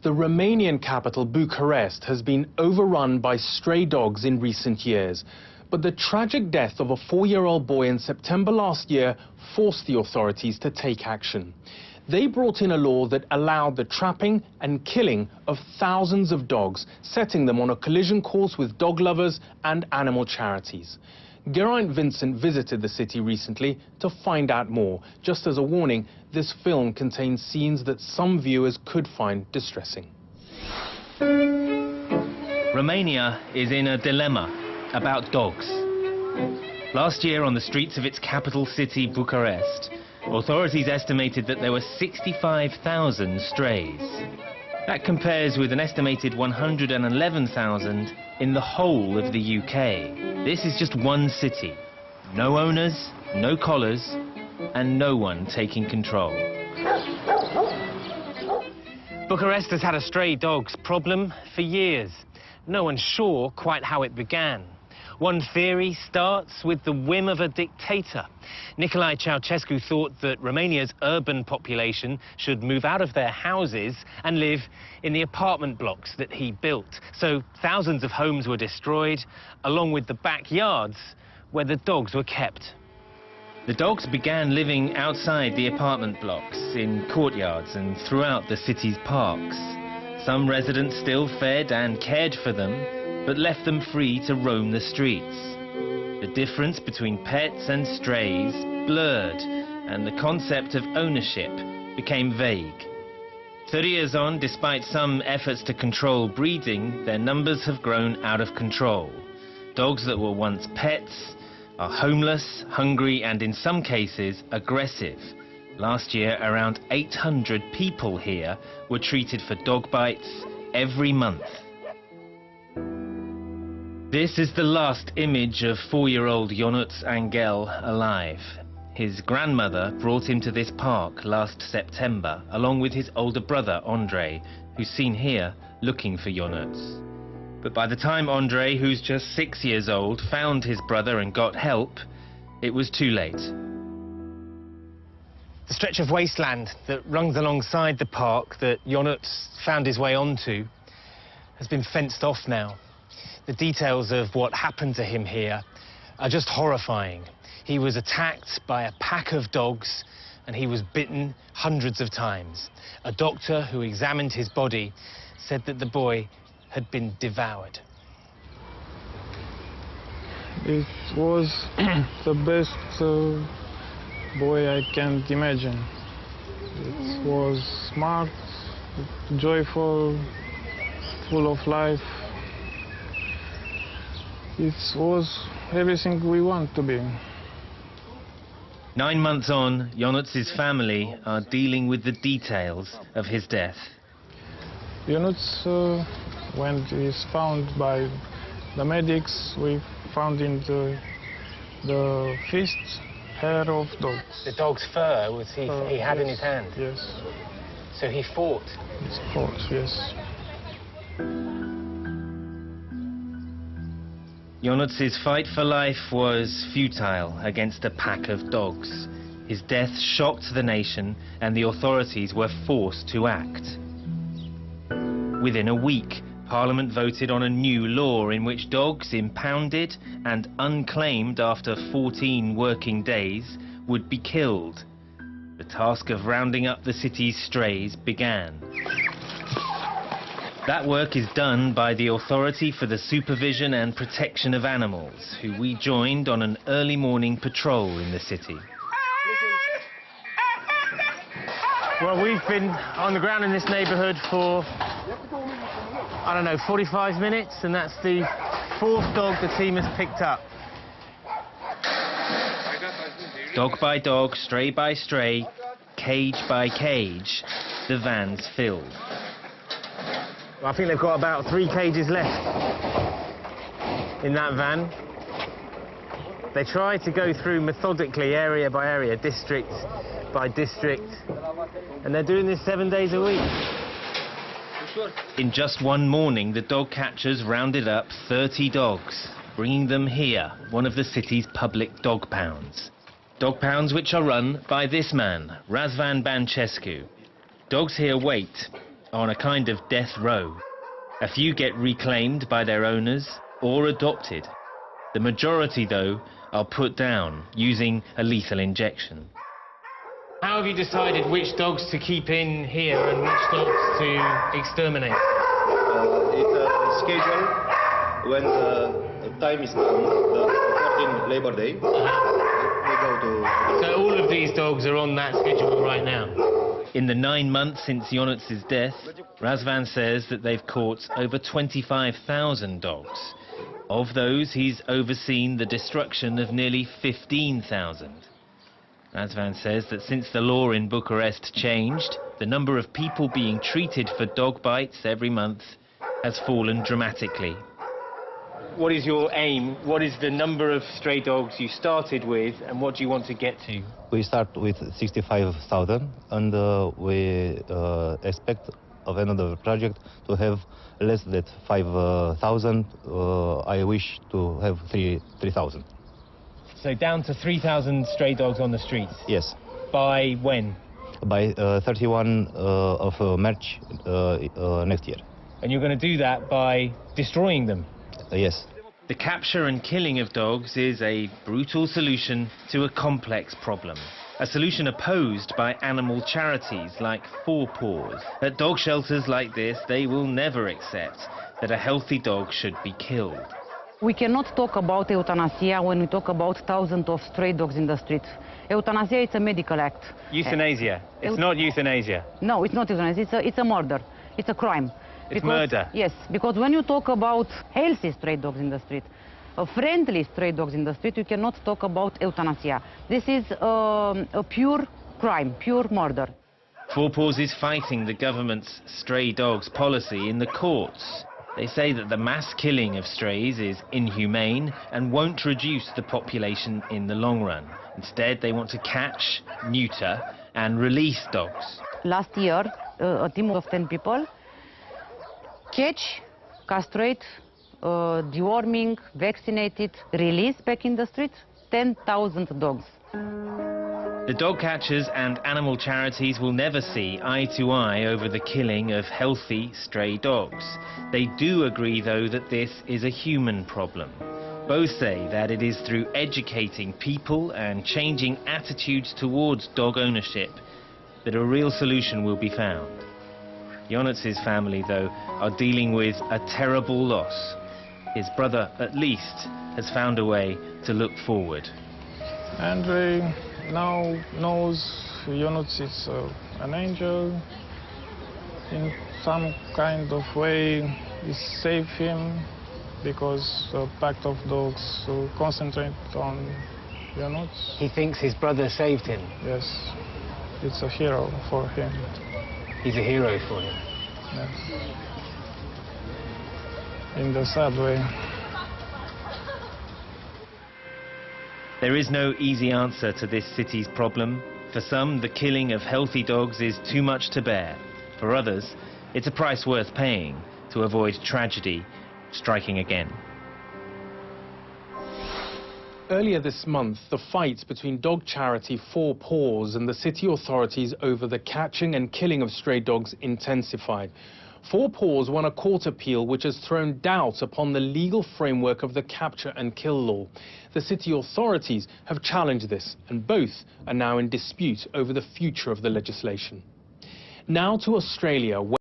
The Romanian capital, Bucharest, has been overrun by stray dogs in recent years. But the tragic death of a 4-year-old boy in September last year forced the authorities to take action. They brought in a law that allowed the trapping and killing of thousands of dogs, setting them on a collision course with dog lovers and animal charities. Geraint Vincent visited the city recently to find out more. Just as a warning, this film contains scenes that some viewers could find distressing. Romania is in a dilemma about dogs. Last year, on the streets of its capital city, Bucharest, authorities estimated that there were 65,000 strays. That compares with an estimated 111,000 in the whole of the UK. This is just one city. No owners, no collars, and no one taking control. Bucharest has had a stray dogs problem for years. No one's sure quite how it began. One theory starts with the whim of a dictator. Nicolae Ceausescu thought that Romania's urban population should move out of their houses and live in the apartment blocks that he built. So thousands of homes were destroyed, along with the backyards where the dogs were kept. The dogs began living outside the apartment blocks, in courtyards and throughout the city's parks. Some residents still fed and cared for them, but left them free to roam the streets. The difference between pets and strays blurred, and the concept of ownership became vague. 30 years on, despite some efforts to control breeding, their numbers have grown out of control. Dogs that were once pets are homeless, hungry, and in some cases aggressive. Last year, around 800 people here were treated for dog bites every month. This is the last image of 4-year-old Ionuț Angel alive. His grandmother brought him to this park last September, along with his older brother, Andrei, who's seen here looking for Ionuț. But by the time Andrei, who's just 6 years old, found his brother and got help, it was too late. The stretch of wasteland that runs alongside the park that Ionuț found his way onto has been fenced off now. The details of what happened to him here are just horrifying. He was attacked by a pack of dogs and he was bitten hundreds of times. A doctor who examined his body said that the boy had been devoured. It was the best boy I can imagine. It was smart, joyful, full of life. It was everything we want to be. 9 months on, Ionuț's family are dealing with the details of his death. Ionuț, when he is found by the medics, we found in the fist hair of dogs. The dog's fur he had in his hand? Yes. So he fought? He fought, yes. Ionuț's fight for life was futile against a pack of dogs. His death shocked the nation and the authorities were forced to act. Within a week, Parliament voted on a new law in which dogs impounded and unclaimed after 14 working days would be killed. The task of rounding up the city's strays began. That work is done by the Authority for the Supervision and Protection of Animals, who we joined on an early morning patrol in the city. Well, we've been on the ground in this neighbourhood for, 45 minutes, and that's the 4th dog the team has picked up. Dog by dog, stray by stray, cage by cage, the van's filled. I think they've got about 3 cages left in that van. They try to go through methodically, area by area, district by district, and they're doing this 7 days a week. In just one morning, the dog catchers rounded up 30 dogs, bringing them here, one of the city's public dog pounds. Dog pounds which are run by this man, Razvan Bancescu. Dogs here wait, on a kind of death row. A few get reclaimed by their owners or adopted. The majority, though, are put down using a lethal injection. How have you decided which dogs to keep in here and which dogs to exterminate? It's a schedule when the time is done, the 14 Labor Day, we go to... So all of these dogs are on that schedule right now? In the 9 months since Ionuț's death, Razvan says that they've caught over 25,000 dogs. Of those, he's overseen the destruction of nearly 15,000. Razvan says that since the law in Bucharest changed, the number of people being treated for dog bites every month has fallen dramatically. What is your aim? What is the number of stray dogs you started with, and what do you want to get to? We start with 65,000, and we expect of another project to have less than 5,000. I wish to have 3,000. So down to 3,000 stray dogs on the streets? Yes. By when? By 31 of March next year. And you're going to do that by destroying them? Yes. The capture and killing of dogs is a brutal solution to a complex problem. A solution opposed by animal charities like Four Paws. At dog shelters like this, they will never accept that a healthy dog should be killed. We cannot talk about euthanasia when we talk about thousands of stray dogs in the street. Euthanasia is a medical act. Euthanasia? It's not euthanasia? No, it's not euthanasia. It's a murder. It's a crime. It's murder? Yes, because when you talk about healthy stray dogs in the street, friendly stray dogs in the street, you cannot talk about euthanasia. This is a pure crime, pure murder. Four Paws is fighting the government's stray dogs policy in the courts. They say that the mass killing of strays is inhumane and won't reduce the population in the long run. Instead, they want to catch, neuter and release dogs. Last year, a team of 10 people catch, castrate, deworming, vaccinated, release back in the street 10,000 dogs. The dog catchers and animal charities will never see eye to eye over the killing of healthy stray dogs. They do agree, though, that this is a human problem. Both say that it is through educating people and changing attitudes towards dog ownership that a real solution will be found. Ionuț's family, though, are dealing with a terrible loss. His brother, at least, has found a way to look forward. And we now knows Ionuț is an angel. In some kind of way, we save him because a pack of dogs concentrate on Ionuț. He thinks his brother saved him? Yes, it's a hero for him. He's a hero for him? Yes. In the sad way. There is no easy answer to this city's problem. For some, the killing of healthy dogs is too much to bear. For others, it's a price worth paying to avoid tragedy striking again. Earlier this month, the fight between dog charity Four Paws and the city authorities over the catching and killing of stray dogs intensified. Four Paws won a court appeal which has thrown doubt upon the legal framework of the capture and kill law. The city authorities have challenged this, and both are now in dispute over the future of the legislation. Now to Australia, where